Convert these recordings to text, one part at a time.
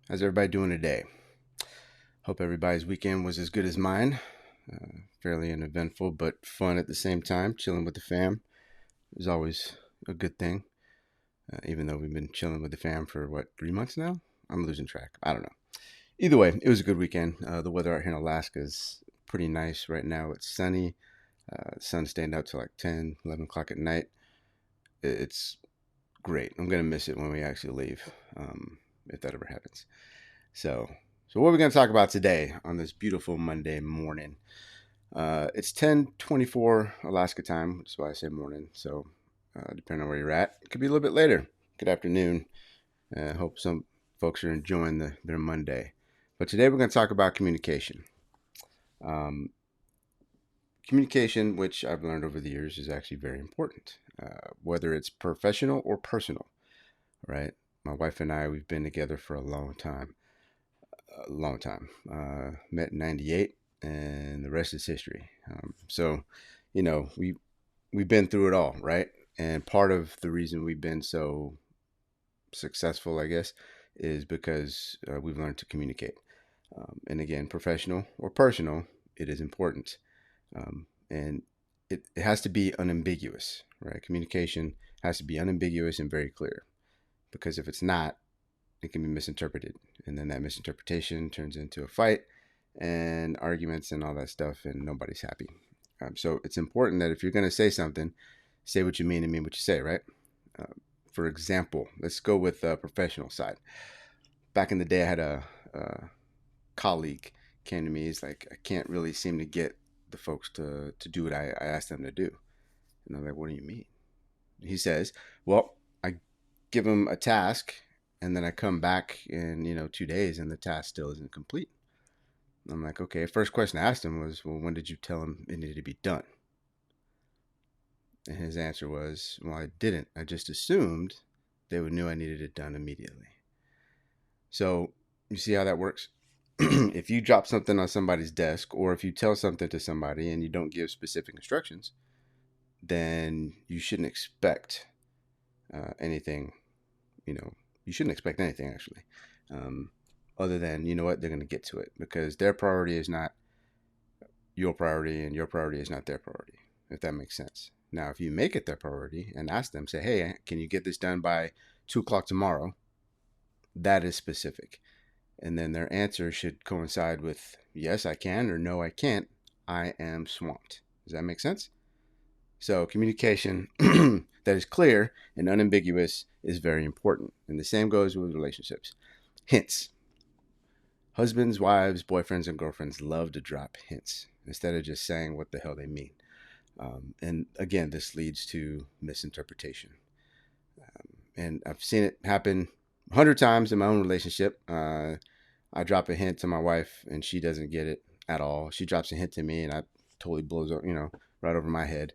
How's everybody doing today? Hope everybody's weekend was as good as mine. Fairly uneventful, but fun at the same time. Chilling with the fam is always a good thing, even though we've been chilling with the fam for 3 months now? I'm losing track. I don't know. Either way, it was a good weekend. The weather out here in Alaska is pretty nice right now. It's sunny. Sun's staying out till like 10, 11 o'clock at night. It's great. I'm going to miss it when we actually leave, if that ever happens. So, so what are we going to talk about today on this beautiful Monday morning? It's 10:24 Alaska time, which is why I say morning. So, depending on where you're at, it could be a little bit later. Good afternoon. I hope some folks are enjoying their Monday. But today we're going to talk about communication. Um, Communication, which I've learned over the years, is actually very important, whether it's professional or personal, right? My wife and I, we've been together for a long time. A long time. Met in '98, and the rest is history. So, we've been through it all, right? And part of the reason we've been so successful, I guess, is because we've learned to communicate. And again, professional or personal, it is important, and it has to be unambiguous, right? Communication has to be unambiguous and very clear, because if it's not, it can be misinterpreted, and then that misinterpretation turns into a fight and arguments and all that stuff, and nobody's happy. So it's important that if you're going to say something, say what you mean and mean what you say, right? Uh, for example, let's go with the professional side. Back in the day, I had a colleague came to me. He's like, I can't really seem to get the folks to do what I asked them to do. And I'm like, what do you mean? He says, well, I give them a task, and then I come back in 2 days, and the task still isn't complete. I'm like, okay. First question I asked him was, well, when did you tell him it needed to be done? And his answer was, well, I didn't. I just assumed they would knew I needed it done immediately. So you see how that works? If you drop something on somebody's desk, or if you tell something to somebody and you don't give specific instructions, then you shouldn't expect anything. You know, you shouldn't expect anything actually, um, other than they're going to get to it, because their priority is not your priority, and your priority is not their priority. If that makes sense. Now, if you make it their priority and ask them, say, "Hey, can you get this done by 2 o'clock tomorrow?" That is specific, and then their answer should coincide with "Yes, I can," or "No, I can't. I am swamped." Does that make sense? So communication that is clear and unambiguous is very important. And the same goes with relationships. Hints. Husbands, wives, boyfriends, and girlfriends love to drop hints instead of just saying what the hell they mean. And again, this leads to misinterpretation. And I've seen it happen 100 times in my own relationship. I drop a hint to my wife, and she doesn't get it at all. She drops a hint to me, and I totally blows up, right over my head.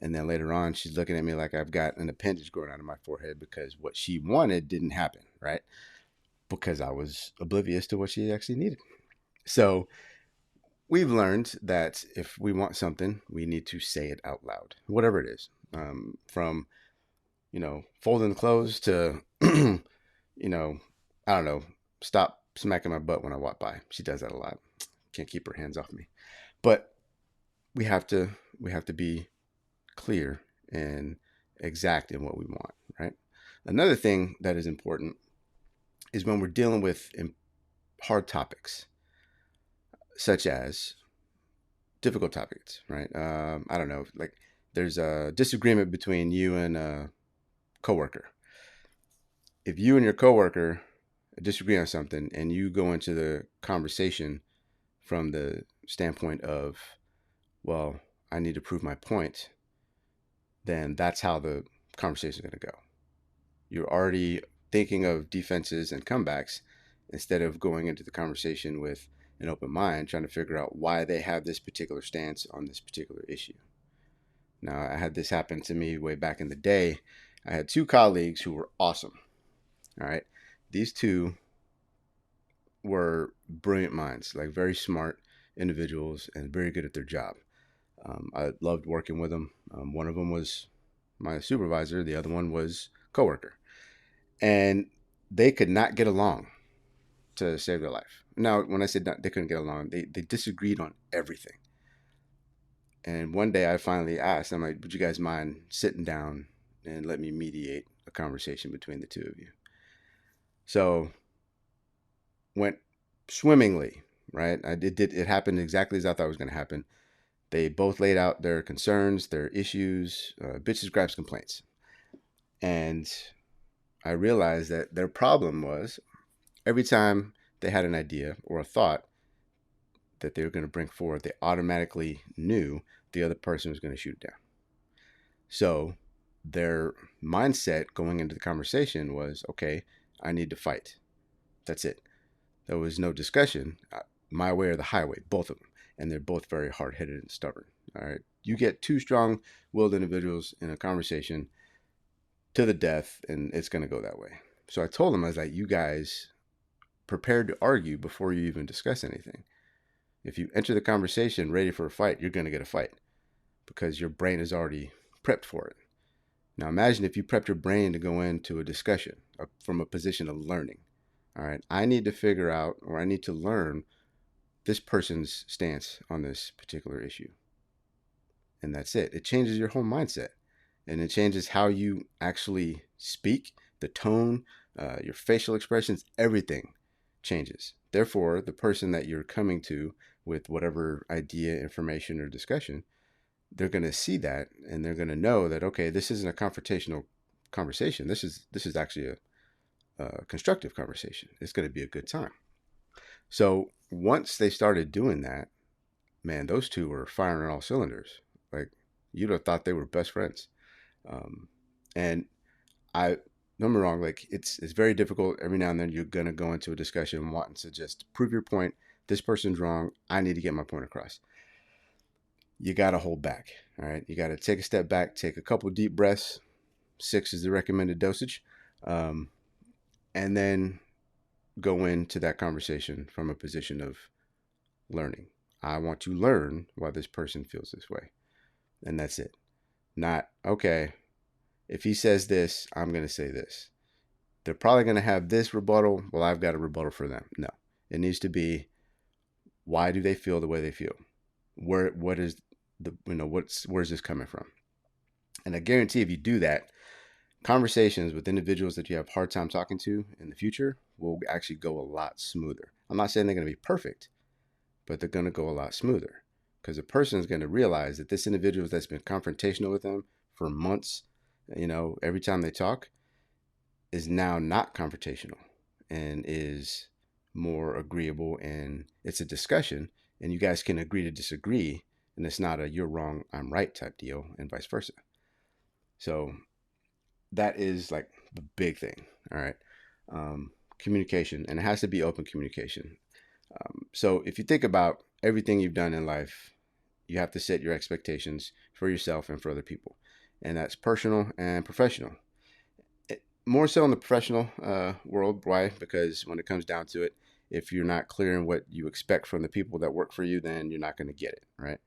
And then later on, she's looking at me like I've got an appendage growing out of my forehead, because what she wanted didn't happen, right? Because I was oblivious to what she actually needed. So we've learned that if we want something, we need to say it out loud, whatever it is. From folding the clothes to, I don't know, stop smacking my butt when I walk by. She does that a lot. Can't keep her hands off me. But we have to be clear and exact in what we want, right? Another thing that is important is when we're dealing with hard topics, such as difficult topics, right? I don't know, like there's a disagreement between you and a coworker. If you and your coworker disagree on something, and you go into the conversation from the standpoint of, well, I need to prove my point, then that's how the conversation is going to go. You're already thinking of defenses and comebacks instead of going into the conversation with an open mind, trying to figure out why they have this particular stance on this particular issue. Now, I had this happen to me way back in the day. I had two colleagues who were awesome. All right. These two were brilliant minds, like very smart individuals and very good at their job. I loved working with them. One of them was my supervisor. The other one was coworker, and they could not get along. to save their life. Now, when I said they couldn't get along, they disagreed on everything. And one day I finally asked, I'm like, would you guys mind sitting down and let me mediate a conversation between the two of you? So went swimmingly, right? It happened exactly as I thought it was going to happen. They both laid out their concerns, their issues, bitches, gripes, complaints. And I realized that their problem was every time they had an idea or a thought that they were going to bring forward, they automatically knew the other person was going to shoot it down. So their mindset going into the conversation was, okay, I need to fight. That's it. There was no discussion. My way or the highway, both of them. And they're both very hard-headed and stubborn. All right. You get two strong-willed individuals in a conversation to the death, and it's going to go that way. So I told them, I was like, you guys prepared to argue before you even discuss anything. If you enter the conversation ready for a fight, you're going to get a fight because your brain is already prepped for it. Now imagine if you prepped your brain to go into a discussion from a position of learning. All right, I need to figure out, or I need to learn this person's stance on this particular issue. And that's it. It changes your whole mindset. And it changes how you actually speak, the tone, your facial expressions, everything changes. Therefore, the person that you're coming to with whatever idea, information, or discussion, they're going to see that and they're going to know that, okay, this isn't a confrontational conversation. This is actually a constructive conversation. It's going to be a good time. So once they started doing that, man, those two were firing on all cylinders. Like, you'd have thought they were best friends. And I, don't get me wrong, like it's very difficult. Every now and then you're gonna go into a discussion wanting to just prove your point. This person's wrong. I need to get my point across. You gotta hold back. All right. You gotta take a step back, take a couple deep breaths. 6 is the recommended dosage, and then go into that conversation from a position of learning. I want to learn why this person feels this way, and that's it. Not, okay, if he says this, I'm going to say this. They're probably going to have this rebuttal. Well, I've got a rebuttal for them. No, it needs to be, why do they feel the way they feel? What is the, where's this coming from? And I guarantee if you do that, conversations with individuals that you have a hard time talking to in the future will actually go a lot smoother. I'm not saying they're going to be perfect, but they're going to go a lot smoother because the person is going to realize that this individual that's been confrontational with them for months, every time they talk, is now not confrontational and is more agreeable, and it's a discussion and you guys can agree to disagree, and it's not a you're wrong, I'm right type deal, and vice versa. So that is like the big thing. All right. Communication, and it has to be open communication. So if you think about everything you've done in life, you have to set your expectations for yourself and for other people. And that's personal and professional. More so in the professional world. Why? Because when it comes down to it, if you're not clear in what you expect from the people that work for you, then you're not going to get it, right?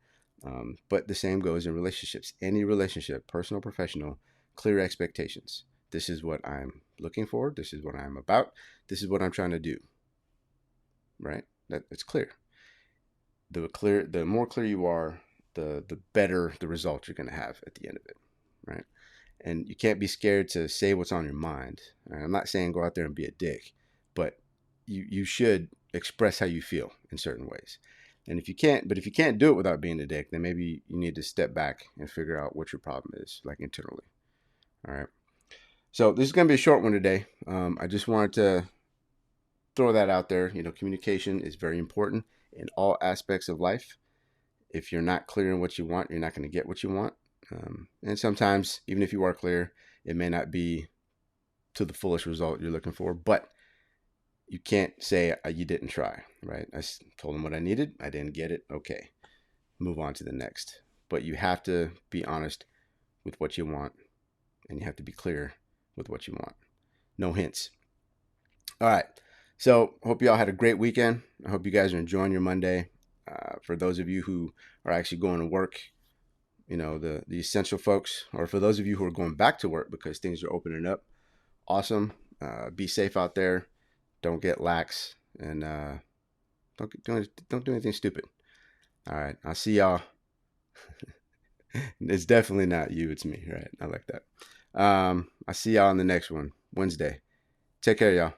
But the same goes in relationships. Any relationship, personal, professional, clear expectations. This is what I'm looking for. This is what I'm about. This is what I'm trying to do, right? It's clear. The more clear you are, the better the result you're going to have at the end of it, right? And you can't be scared to say what's on your mind. Right? I'm not saying go out there and be a dick, but you should express how you feel in certain ways. And if you can't do it without being a dick, then maybe you need to step back and figure out what your problem is, like internally. All right. So this is going to be a short one today. I just wanted to throw that out there. Communication is very important in all aspects of life. If you're not clear in what you want, you're not going to get what you want. And sometimes, even if you are clear, it may not be to the fullest result you're looking for, but you can't say you didn't try, right? I told them what I needed. I didn't get it. Okay, move on to the next. But you have to be honest with what you want, and you have to be clear with what you want. No hints. All right. So hope you all had a great weekend. I hope you guys are enjoying your Monday. For those of you who are actually going to work, the essential folks, or for those of you who are going back to work because things are opening up, awesome. Be safe out there. Don't get lax. and don't do anything stupid. All right, I'll see y'all. It's definitely not you, it's me, right? I like that. I see y'all on the next one, Wednesday. Take care, y'all.